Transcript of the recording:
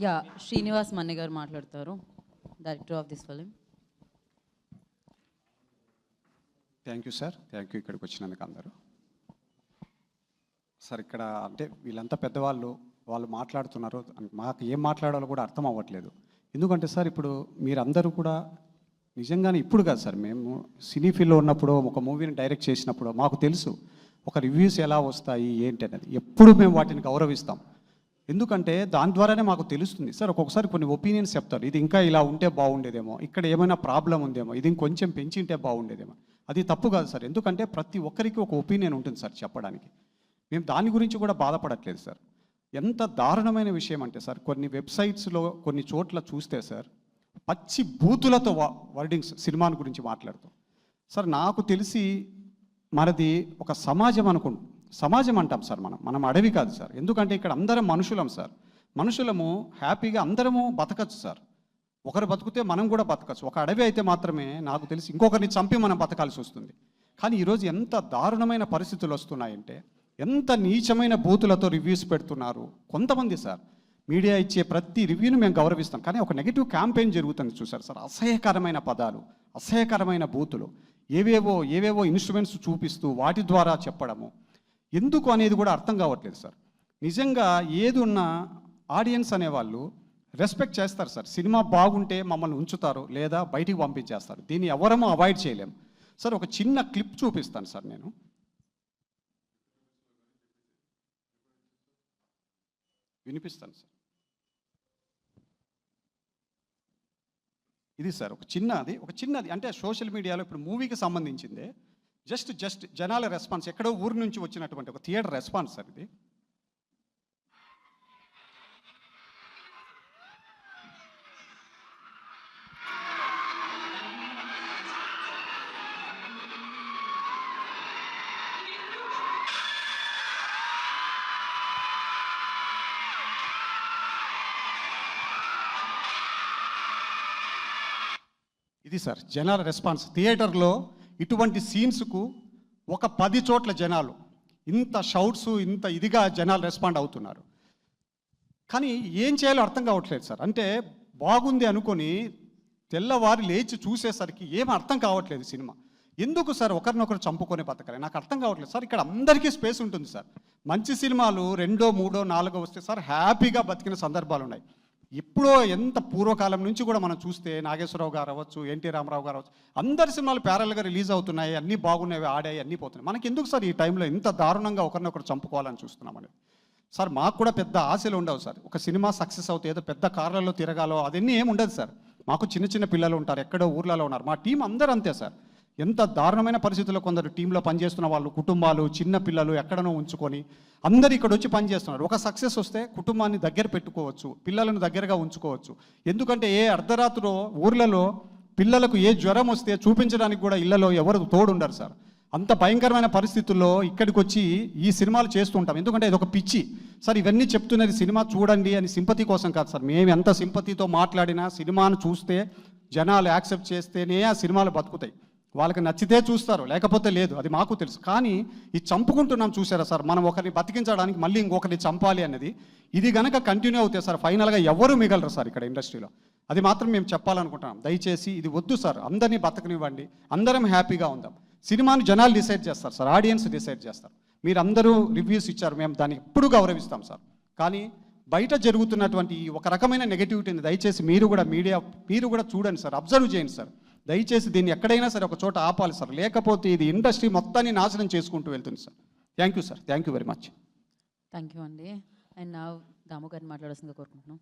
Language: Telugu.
యా శ్రీనివాస్ మన్ని గారు మాట్లాడతారు, director of this film. Thank you sir, thank you ఇక్కడికి వచ్చినందుకు అందరూ. సార్ ఇక్కడ అంటే వీళ్ళంతా పెద్దవాళ్ళు, వాళ్ళు మాట్లాడుతున్నారు, మాకు ఏం మాట్లాడాలో కూడా అర్థం అవ్వట్లేదు. ఎందుకంటే సార్ ఇప్పుడు మీరందరూ కూడా నిజంగానే ఇప్పుడు కాదు సార్, మేము సినీ ఫీల్డ్లో ఉన్నప్పుడు ఒక మూవీని డైరెక్ట్ చేసినప్పుడు మాకు తెలుసు ఒక రివ్యూస్ ఎలా వస్తాయి ఏంటి అనేది. ఎప్పుడు మేము వాటిని గౌరవిస్తాం, ఎందుకంటే దాని ద్వారానే మాకు తెలుస్తుంది సార్. ఒక్కొక్కసారి కొన్ని ఒపీనియన్స్ చెప్తారు, ఇది ఇంకా ఇలా ఉంటే బాగుండేదేమో, ఇక్కడ ఏమైనా ప్రాబ్లం ఉందేమో, ఇది ఇంకొంచెం పెంచింటే బాగుండేదేమో. అది తప్పు కాదు సార్, ఎందుకంటే ప్రతి ఒక్కరికి ఒక ఒపీనియన్ ఉంటుంది సార్ చెప్పడానికి. మేము దాని గురించి కూడా బాధపడట్లేదు సార్. ఎంత దారుణమైన విషయం అంటే సార్, కొన్ని వెబ్సైట్స్లో కొన్ని చోట్ల చూస్తే సార్ పచ్చి బూతులతో వర్డింగ్స్ సినిమాని గురించి మాట్లాడుతాం సార్. నాకు తెలిసి మనది ఒక సమాజం సమాజం అంటాం సార్, మనం అడవి కాదు సార్. ఎందుకంటే ఇక్కడ అందరం మనుషులం సార్, మనుషులము హ్యాపీగా అందరము బతకచ్చు సార్. ఒకరు బతికితే మనం కూడా బతకచ్చు. ఒక అడవి అయితే మాత్రమే నాకు తెలిసి ఇంకొకరిని చంపి మనం బతకాల్సి వస్తుంది. కానీ ఈరోజు ఎంత దారుణమైన పరిస్థితులు వస్తున్నాయంటే, ఎంత నీచమైన బూతులతో రివ్యూస్ పెడుతున్నారు కొంతమంది సార్. మీడియా ఇచ్చే ప్రతి రివ్యూని మేము గౌరవిస్తాం, కానీ ఒక నెగిటివ్ క్యాంపెయిన్ జరుగుతుంది చూసారు సార్. అసహ్యకరమైన పదాలు, అసహ్యకరమైన బూతులు, ఏవేవో ఇన్స్ట్రుమెంట్స్ చూపిస్తూ వాటి ద్వారా చెప్పడము ఎందుకు అనేది కూడా అర్థం కావట్లేదు సార్. నిజంగా ఏది ఉన్నా ఆడియన్స్ అనేవాళ్ళు రెస్పెక్ట్ చేస్తారు సార్. సినిమా బాగుంటే మమ్మల్ని ఉంచుతారు, లేదా బయటికి పంపించేస్తారు. దీన్ని ఎవరమో అవాయిడ్ చేయలేము సార్. ఒక చిన్న క్లిప్ చూపిస్తాను సార్, నేను వినిపిస్తాను సార్. ఇది సార్ ఒక చిన్నది అంటే సోషల్ మీడియాలో ఇప్పుడు మూవీకి సంబంధించిందే. జస్ట్ జనాల రెస్పాన్స్, ఎక్కడో ఊరు నుంచి వచ్చినటువంటి ఒక థియేటర్ రెస్పాన్స్ సార్ ఇది. ఇది సార్ జనాల రెస్పాన్స్. థియేటర్లో ఇటువంటి సీన్స్కు ఒక 10 చోట్ల జనాలు ఇంత షౌట్స్, ఇంత ఇదిగా జనాలు రెస్పాండ్ అవుతున్నారు. కానీ ఏం చేయాలో అర్థం కావట్లేదు సార్. అంటే బాగుంది అనుకొని తెల్లవారి లేచి చూసేసరికి ఏం అర్థం కావట్లేదు సినిమా. ఎందుకు సార్ ఒకరినొకరు చంపుకొని బతకాలి, నాకు అర్థం కావట్లేదు సార్. ఇక్కడ అందరికీ స్పేస్ ఉంటుంది సార్. మంచి సినిమాలు 2, 3, 4 వస్తే సార్ హ్యాపీగా బతికిన సందర్భాలు ఉన్నాయి. ఎప్పుడో ఎంత పూర్వకాలం నుంచి కూడా మనం చూస్తే నాగేశ్వరరావు గారు అవ్వచ్చు, ఎన్టీ రామారావు గారు అవ్వచ్చు, అందరి సినిమాలు ప్యారల్గా రిలీజ్ అవుతున్నాయి, అన్నీ బాగున్నాయి, ఆడాయి, అన్నీ పోతున్నాయి. మనకి ఎందుకు సార్ ఈ టైంలో ఇంత దారుణంగా ఒకరినొకరు చంపుకోవాలని చూస్తున్నామని సార్. మాకు కూడా పెద్ద ఆశలు ఉండవు సార్. ఒక సినిమా సక్సెస్ అవుతే ఏదో పెద్ద కార్లలో తిరగాలో అదన్నీ ఏమి ఉండదు సార్. మాకు చిన్న పిల్లలు ఉంటారు, ఎక్కడో ఊర్లలో ఉన్నారు. మా టీం అందరూ అంతే సార్. ఎంత దారుణమైన పరిస్థితుల్లో కొందరు టీంలో పనిచేస్తున్న వాళ్ళు కుటుంబాలు, చిన్న పిల్లలు ఎక్కడనో ఉంచుకొని అందరు ఇక్కడ వచ్చి పనిచేస్తున్నారు. ఒక సక్సెస్ వస్తే కుటుంబాన్ని దగ్గర పెట్టుకోవచ్చు, పిల్లలను దగ్గరగా ఉంచుకోవచ్చు. ఎందుకంటే ఏ అర్ధరాత్రిలో ఊర్లలో పిల్లలకు ఏ జ్వరం వస్తే చూపించడానికి కూడా ఇళ్లలో ఎవరు తోడుండరు సార్. అంత భయంకరమైన పరిస్థితుల్లో ఇక్కడికి వచ్చి ఈ సినిమాలు చేస్తుంటాం. ఎందుకంటే ఇది ఒక పిచ్చి సార్. ఇవన్నీ చెప్తున్నది సినిమా చూడండి అని సింపతి కోసం కాదు సార్. మేము ఎంత సింపతితో మాట్లాడినా సినిమాను చూస్తే జనాలు యాక్సెప్ట్ చేస్తేనే ఆ సినిమాలు బతుకుతాయి. వాళ్ళకి నచ్చితే చూస్తారు, లేకపోతే లేదు, అది మాకు తెలుసు. కానీ ఈ చంపుకుంటున్నాం చూసారా సార్, మనం ఒకరిని బతికించడానికి మళ్ళీ ఇంకొకరిని చంపాలి అన్నది, ఇది కనుక కంటిన్యూ అవుతాయి సార్ ఫైనల్గా ఎవరు మిగలరు సార్ ఇక్కడ ఇండస్ట్రీలో. అది మాత్రం మేము చెప్పాలనుకుంటున్నాం. దయచేసి ఇది వద్దు సార్, అందరినీ బతకనివ్వండి, అందరం హ్యాపీగా ఉందాం. సినిమాను జనాలు డిసైడ్ చేస్తారు సార్, ఆడియన్స్ డిసైడ్ చేస్తారు. మీరందరూ రివ్యూస్ ఇచ్చారు, మేము దాన్ని ఎప్పుడు గౌరవిస్తాం సార్. కానీ బయట జరుగుతున్నటువంటి ఒక రకమైన నెగటివిటీని దయచేసి మీడియా మీరు కూడా చూడండి సార్, అబ్జర్వ్ చేయండి సార్. దయచేసి దీన్ని ఎక్కడైనా సరే ఒక చోట ఆపాలి సార్, లేకపోతే ఇది ఇండస్ట్రీ మొత్తాన్ని నాశనం చేసుకుంటూ వెళ్తుంది sir. Thank you sir, thank you very much. Thank you అండి. అండ్ నా దాము గారిని మాట్లాడాల్సిందిగా కోరుకుంటున్నాం.